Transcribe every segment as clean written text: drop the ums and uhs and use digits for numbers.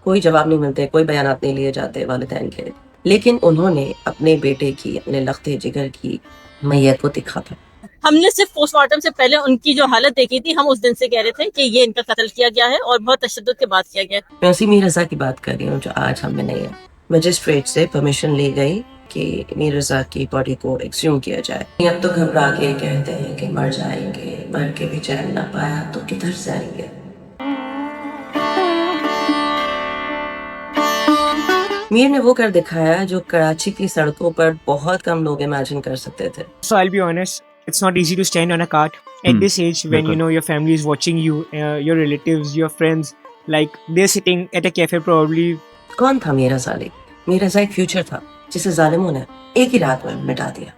कोई जवाब नहीं मिलते, कोई बयानात नहीं लिए जाते वालिदैन के। लेकिन उन्होंने अपने बेटे की, अपने लख्ते जिगर की मैयत को देखा था। हमने सिर्फ पोस्टमार्टम से पहले उनकी जो हालत देखी थी, हम उस दिन से कह रहे थे कि ये इनका कत्ल किया गया है और बहुत तशद्दुद के बाद किया गया है। मैं उसी मीर रजा की बात कर रही हूँ जो आज हम में नहीं है। मजिस्ट्रेट से परमिशन ली गई कि मीर रजा की बॉडी को एक्सह्यूम किया जाए। अब तो घबरा के कहते हैं कि मर जाएंगे, मर के भी चैन ना पाया तो किधर जाएंगे। मीर ने वो कर दिखाया जो कराची की सड़कों पर बहुत कम लोग इमेजिन कर सकते थे। So I'll be honest, it's not easy to stand on a cart at this age when you know your family is watching you, your relatives, your friends, like they're sitting at a cafe probably. कौन था मीर रजा अली? मीर रजा एक future था जिसे जालिमों ने एक ही रात में मिटा दिया।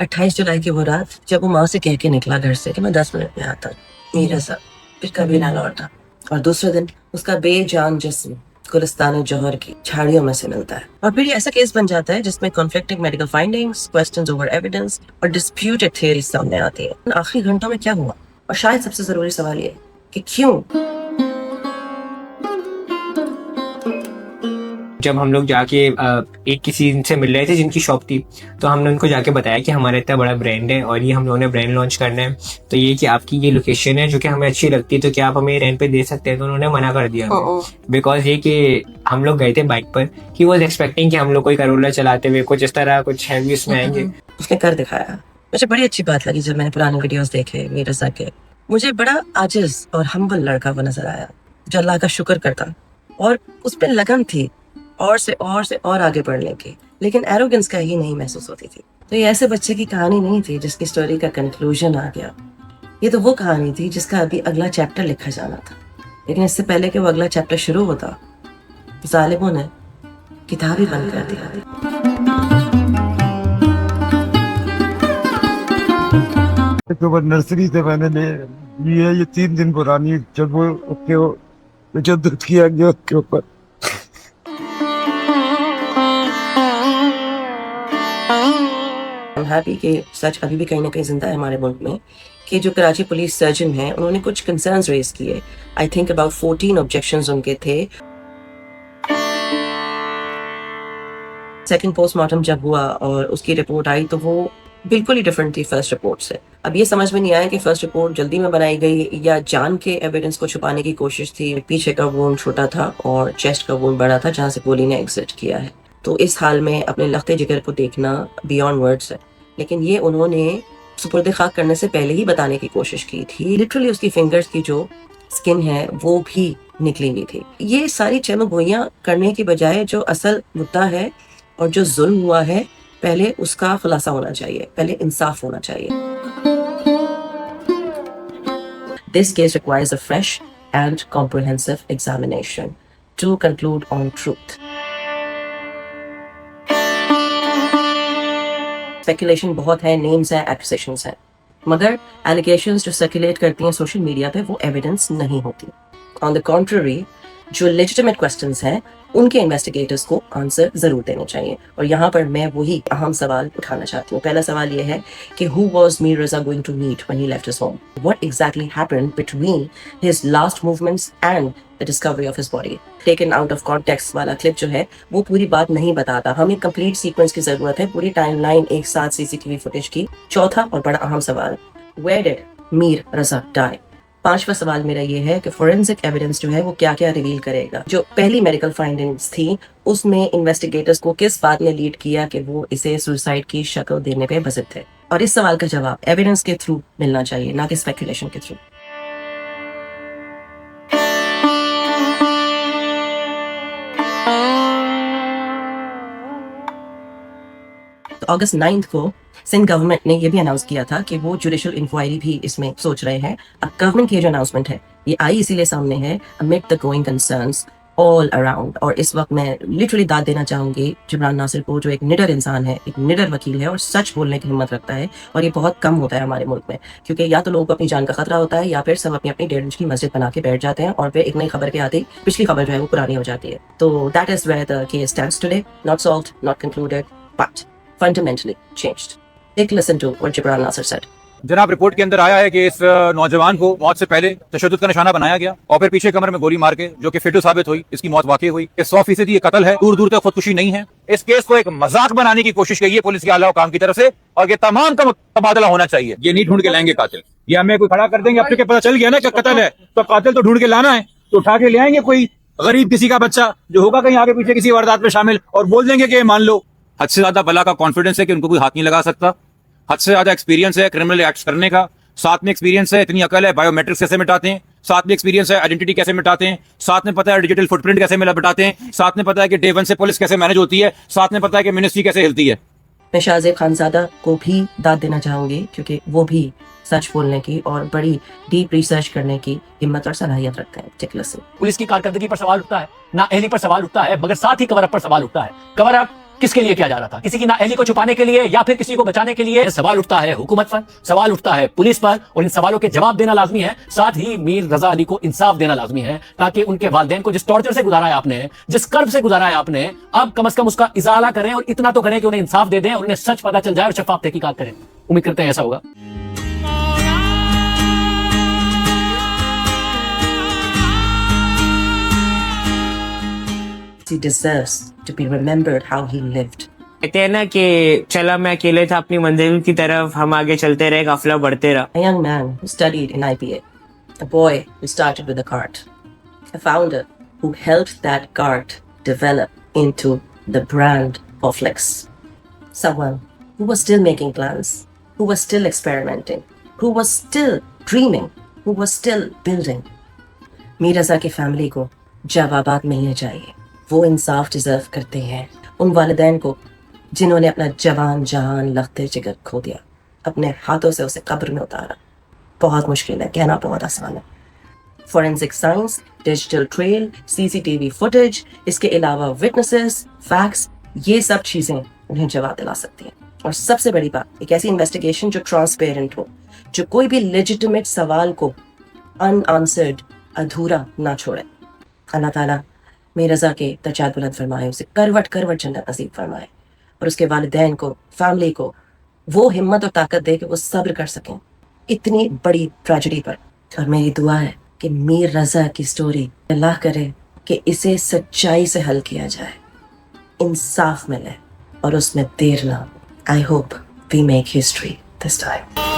28 जुलाई की वो रात जब वो माँ से कह के निकला घर से कि मैं 10 मिनट में आता हूँ। मीर रजा फिर कभी ना लौटा और दूसरे दिन उसका बेजान जिस्म गुलिस्तान जौहर की झाड़ियों में से मिलता है। और फिर ये ऐसा केस बन जाता है जिसमें conflicting medical findings, questions over evidence और डिस्प्यूटेड थ्योरीज सामने आती है। आखिरी घंटों में क्या हुआ, और शायद सबसे जरूरी सवाल ये कि क्यों। जब हम लोग जाके एक किसी से मिल रहे थे जिनकी शॉप थी, तो हमने उनको जाके बताया कि हमारा इतना बड़ा ब्रांड है और ये हम लोगों ने ब्रांड लॉन्च करना है, तो ये कि आपकी ये लोकेशन है जो कि हमें अच्छी लगती है, तो क्या आप हमें रेंट पे दे सकते हैं। तो उन्होंने मना कर दिया बिकॉज ये कि हम लोग गए थे बाइक पर, ही वॉज एक्सपेक्टिंग कि हम लोग कोई करोला चलाते हुए कुछ इस तरह कुछ हैवी उसमें आएंगे। उसने कर दिखाया। मुझे बड़ी अच्छी बात लगी जब मैंने पुराने वीडियोस देखे मीर रजा के। मुझे बड़ा आजिज और हम्बल लड़का वो नजर आया जो अल्लाह का शुक्र करता, और उस पर लगन थी और से और आगे बढ़ने की, लेकिन एरोगेंस का ही नहीं महसूस होती थी। तो ये ऐसे बच्चे की कहानी नहीं थी जिसकी स्टोरी का कंक्लूजन आ गया। ये तो वो कहानी थी जिसका अभी अगला चैप्टर लिखा जाना था, लेकिन इससे पहले कि वो अगला चैप्टर शुरू होता, जालिमों ने किताब ही बंद कर दिया। तो नर्सरी से मैंने ली है, ये 3 दिन पुरानी, जब वो उसके तशद्दुद किया गया उसके ऊपर। हैप्पी कि सच अभी भी कहीं ना कहीं जिंदा है हमारे मुल्क में, कि जो कराची पुलिस सर्जन हैं उन्होंने कुछ कंसर्न्स रेज किए। आई थिंक अबाउट 14 ऑब्जेक्शंस उनके थे। सेकंड पोस्टमार्टम जब हुआ और उसकी रिपोर्ट आई तो वो बिल्कुल ही डिफरेंट थी फर्स्ट रिपोर्ट से। अब ये समझ में नहीं आया कि फर्स्ट रिपोर्ट जल्दी में बनाई गई या जान के एविडेंस को छुपाने की कोशिश थी। पीछे का वूंड छोटा था और चेस्ट का वूंड बड़ा था जहाँ से गोली ने एग्जिट किया है। तो इस हाल में अपने लख्ते जिगर को देखना बियॉन्ड वर्ड्स है, लेकिन ये उन्होंने सुपुर्द खाक करने से पहले ही बताने की कोशिश की थी। लिटरली उसकी फिंगर्स की जो स्किन है वो भी निकली हुई थी। ये सारी चमगोइयां करने की बजाय जो असल मुद्दा है और जो जुल्म हुआ है, पहले उसका खुलासा होना चाहिए, पहले इंसाफ होना चाहिए। This case requires a fresh and comprehensive examination to conclude on truth. Speculation बहुत है, names है, accusations है, मगर allegations जो circulate करती हैं सोशल मीडिया पे वो evidence नहीं होती। On the contrary, जो legitimate questions हैं उनके इन्वेस्टिगेटर्स को आंसर जरूर देने चाहिए। और यहाँ पर मैं वही अहम सवाल उठाना चाहती हूँ। पहला सवाल ये है कि who was Mir Raza going to meet when he left his home? What exactly happened between his last movements and the discovery of his body? Taken out of context वाला क्लिप जो है वो पूरी बात नहीं बताता। हमें कंप्लीट सीक्वेंस की जरूरत है, पूरी टाइमलाइन एक साथ सीसीटीवी फुटेज की। चौथा और बड़ा अहम सवाल, where did Mir Raza die? पांचवा सवाल मेरा ये है कि फोरेंसिक एविडेंस जो है वो क्या क्या रिवील करेगा। जो पहली मेडिकल फाइंडिंग्स थी उसमें इन्वेस्टिगेटर्स को किस बात ने लीड किया कि वो इसे सुसाइड की शक्ल देने पे बजिद थे। और इस सवाल का जवाब एविडेंस के थ्रू मिलना चाहिए, ना कि स्पेकुलेशन के थ्रू। तो अगस्त 9 को सिंध गवर्नमेंट ने ये भी अनाउंस किया था कि वो जुडिशियल इंक्वायरी भी इसमें सोच रहे हैं। अब गवर्नमेंट की जो अनाउंसमेंट है ये आई इसीलिए सामने है amid the growing concerns all around. और इस वक्त मैं लिटरली दाद देना चाहूंगी जिब्रान नासिर को, जो एक निडर इंसान है, एक निडर वकील है और सच बोलने की हिम्मत रखता है। और ये बहुत कम होता है हमारे मुल्क में, क्योंकि या तो लोगों को अपनी जान का खतरा होता है या फिर सब अपनी अपनी 1.5 इंच की मस्जिद बना के बैठ जाते हैं और फिर एक नई खबर के आते ही पिछली खबर जो है वो पुरानी हो जाती है। तो that is where the case stands today, not solved, not concluded, but fundamentally changed. Take a listen to what Gibran Nasser said. जनाब, रिपोर्ट के अंदर आया है कि इस नौजवान को मौत से पहले तशद्दुद का निशाना बनाया गया और फिर पीछे कमर में गोली मार के, जो कि फेटल साबित हुई, इसकी मौत वाकई हुई। 100% ये कत्ल है, दूर दूर तक खुदकुशी नहीं है। इस केस को एक मजाक बनाने की कोशिश की है पुलिस के आला काम की तरफ से, और ये तमाम का तबादला होना चाहिए। ये नहीं ढूंढ के लाएंगे कातिल, ये हमें कोई खड़ा कर देंगे, अपने के पता चल गया ना कि कत्ल है, तो कातिल तो ढूंढ के लाना है, तो उठा के ले आएंगे कोई गरीब किसी का बच्चा जो होगा कहीं आगे पीछे किसी वारदात में शामिल, और बोल देंगे कि मान लो। हद से ज्यादा बला का कॉन्फिडेंस है कि उनको कोई हाथ नहीं लगा सकता, हद से ज्यादा एक्सपीरियंस है क्रिमिनल एक्ट करने का, साथ में एक्सपीरियंस है, इतनी अकल है बायोमेट्रिक्स कैसे मिटाते हैं, साथ में एक्सपीरियंस है आइडेंटिटी कैसे मिटाते हैं, साथ में पता है डिजिटल फुटप्रिंट कैसे मिटाते हैं, साथ में पता है कि डे वन से पुलिस कैसे मैनेज होती है, साथ में पता है कि मिनिस्ट्री कैसे हिलती है। मैं शाहजेब खानजादा को भी दाद देना चाहूंगी, क्योंकि वो भी सच बोलने की और बड़ी डीप रिसर्च करने की हिम्मत और सलाहियत रखते हैं। टिकलसी पुलिस की कारकर्दगी पर सवाल उठता है, ना अहली पर सवाल उठता है, मगर साथ ही कवर अप पर सवाल उठता है। कवर अप किसके लिए किया जा रहा था? किसी की ना अहली को छुपाने के लिए या फिर किसी को बचाने के लिए? सवाल उठता है हुकूमत पर, सवाल उठता है पुलिस पर, और इन सवालों के जवाब देना लाजमी है। साथ ही मीर रजा अली को इंसाफ देना लाजमी है, ताकि उनके वालिदैन को जिस टॉर्चर से गुजारा है आपने, जिस कर्ब से गुजारा है आपने, अब कम से कम उसका इजाला करें, और इतना तो करें कि उन्हें इंसाफ दे दें और उन्हें सच पता चल जाए और शफाफ तहकीकात करें। उम्मीद करते हैं ऐसा होगा। He deserves to be remembered how he lived. कहते हैं ना कि चला मैं अकेले था अपनी मंजिल की तरफ, हम आगे चलते रहे, काफिला बढ़ते रहा। A young man who studied in IPA, a boy who started with a cart, a founder who helped that cart develop into the brand of Lex, someone who was still making plans, who was still experimenting, who was still dreaming, who was still building. Mir रज़ा की family को जवाबात मिलने चाहिए, वो इंसाफ deserve करते हैं। उन वालिदैन को जिन्होंने अपना जवान जहान लखते जिगर खो दिया, अपने हाथों से उसे कब्र में उतारा। बहुत मुश्किल है, कहना बहुत आसान है। Forensic science, digital trail, CCTV footage, इसके अलावा विटनेसेस, फैक्ट्स, ये सब चीजें उन्हें जवाब दिला सकती हैं। और सबसे बड़ी बात, एक ऐसी इन्वेस्टिगेशन जो ट्रांसपेरेंट हो, जो कोई भी लेजिटिमेट सवाल को अनआंसर्ड अधूरा ना छोड़े। अल्लाह ताला मीर रज़ा के दर्जात बुलंद फरमाए, उसे करवट करवट जन्नत नसीब फरमाए, और उसके वालिदैन को, फैमिली को वो हिम्मत और ताकत दे कि वो सब्र कर सकें इतनी बड़ी ट्रेजेडी पर। और मेरी दुआ है कि मीर रज़ा की स्टोरी अल्लाह करे कि इसे सच्चाई से हल किया जाए, इंसाफ मिले और उसमें देर ना। I hope we make history this time.